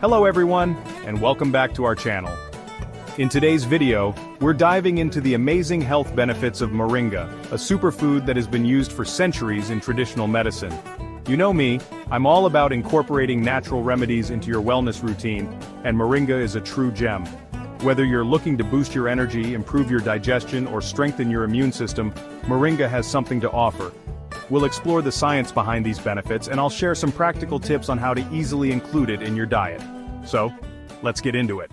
Hello everyone, and welcome back to our channel. In today's video, we're diving into the amazing health benefits of Moringa, a superfood that has been used for centuries in traditional medicine. You know me, I'm all about incorporating natural remedies into your wellness routine, and Moringa is a true gem. Whether you're looking to boost your energy, improve your digestion, or strengthen your immune system, Moringa has something to offer. We'll explore the science behind these benefits, and I'll share some practical tips on how to easily include it in your diet. So, let's get into it.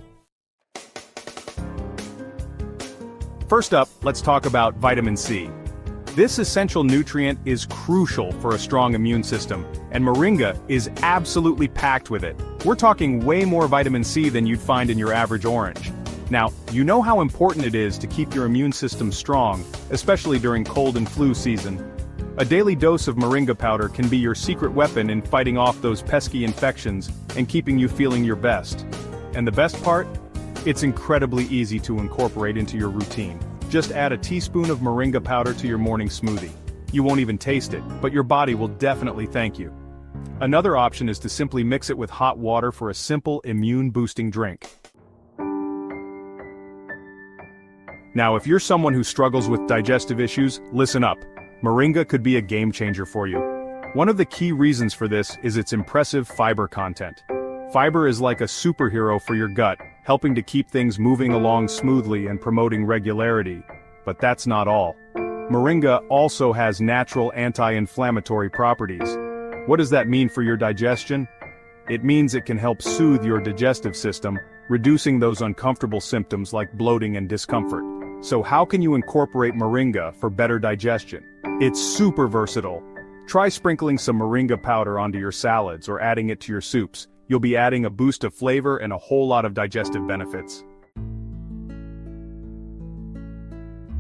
First up, let's talk about vitamin C. This essential nutrient is crucial for a strong immune system, and Moringa is absolutely packed with it. We're talking way more vitamin C than you'd find in your average orange. Now, you know how important it is to keep your immune system strong, especially during cold and flu season. A daily dose of Moringa powder can be your secret weapon in fighting off those pesky infections and keeping you feeling your best. And the best part? It's incredibly easy to incorporate into your routine. Just add a teaspoon of Moringa powder to your morning smoothie. You won't even taste it, but your body will definitely thank you. Another option is to simply mix it with hot water for a simple immune-boosting drink. Now, if you're someone who struggles with digestive issues, listen up. Moringa could be a game-changer for you. One of the key reasons for this is its impressive fiber content. Fiber is like a superhero for your gut, helping to keep things moving along smoothly and promoting regularity. But that's not all. Moringa also has natural anti-inflammatory properties. What does that mean for your digestion? It means it can help soothe your digestive system, reducing those uncomfortable symptoms like bloating and discomfort. So how can you incorporate Moringa for better digestion? It's super versatile. Try sprinkling some Moringa powder onto your salads or adding it to your soups. You'll be adding a boost of flavor and a whole lot of digestive benefits.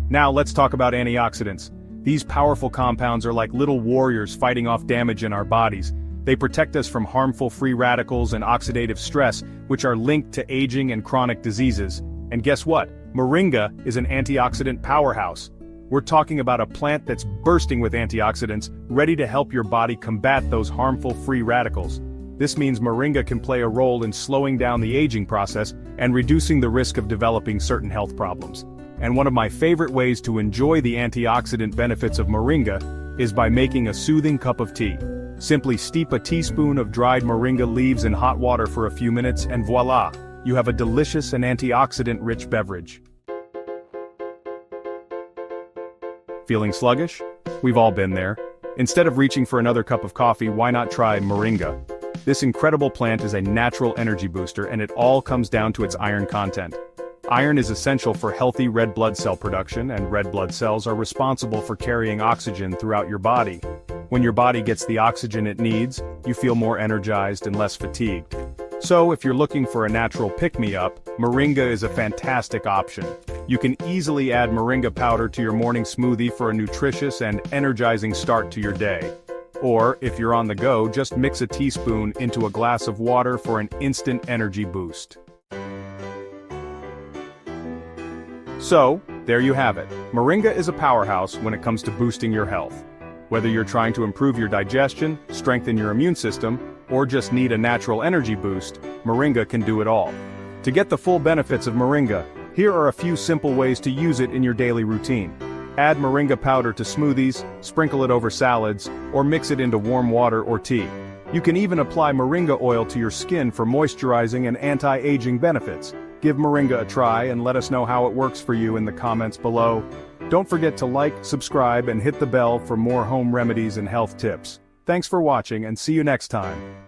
Now let's talk about antioxidants. These powerful compounds are like little warriors fighting off damage in our bodies. They protect us from harmful free radicals and oxidative stress, which are linked to aging and chronic diseases. And guess what? Moringa is an antioxidant powerhouse. We're talking about a plant that's bursting with antioxidants, ready to help your body combat those harmful free radicals. This means Moringa can play a role in slowing down the aging process and reducing the risk of developing certain health problems. And one of my favorite ways to enjoy the antioxidant benefits of Moringa is by making a soothing cup of tea. Simply steep a teaspoon of dried Moringa leaves in hot water for a few minutes and voila, you have a delicious and antioxidant-rich beverage. Feeling sluggish? We've all been there. Instead of reaching for another cup of coffee, why not try Moringa? This incredible plant is a natural energy booster, and it all comes down to its iron content. Iron is essential for healthy red blood cell production, and red blood cells are responsible for carrying oxygen throughout your body. When your body gets the oxygen it needs, you feel more energized and less fatigued. So if you're looking for a natural pick-me-up, Moringa is a fantastic option. You can easily add Moringa powder to your morning smoothie for a nutritious and energizing start to your day. Or, if you're on the go, just mix a teaspoon into a glass of water for an instant energy boost. So, there you have it. Moringa is a powerhouse when it comes to boosting your health. Whether you're trying to improve your digestion, strengthen your immune system, or just need a natural energy boost, Moringa can do it all. To get the full benefits of Moringa, here are a few simple ways to use it in your daily routine. Add Moringa powder to smoothies, sprinkle it over salads, or mix it into warm water or tea. You can even apply Moringa oil to your skin for moisturizing and anti-aging benefits. Give Moringa a try and let us know how it works for you in the comments below. Don't forget to like, subscribe, and hit the bell for more home remedies and health tips. Thanks for watching, and see you next time.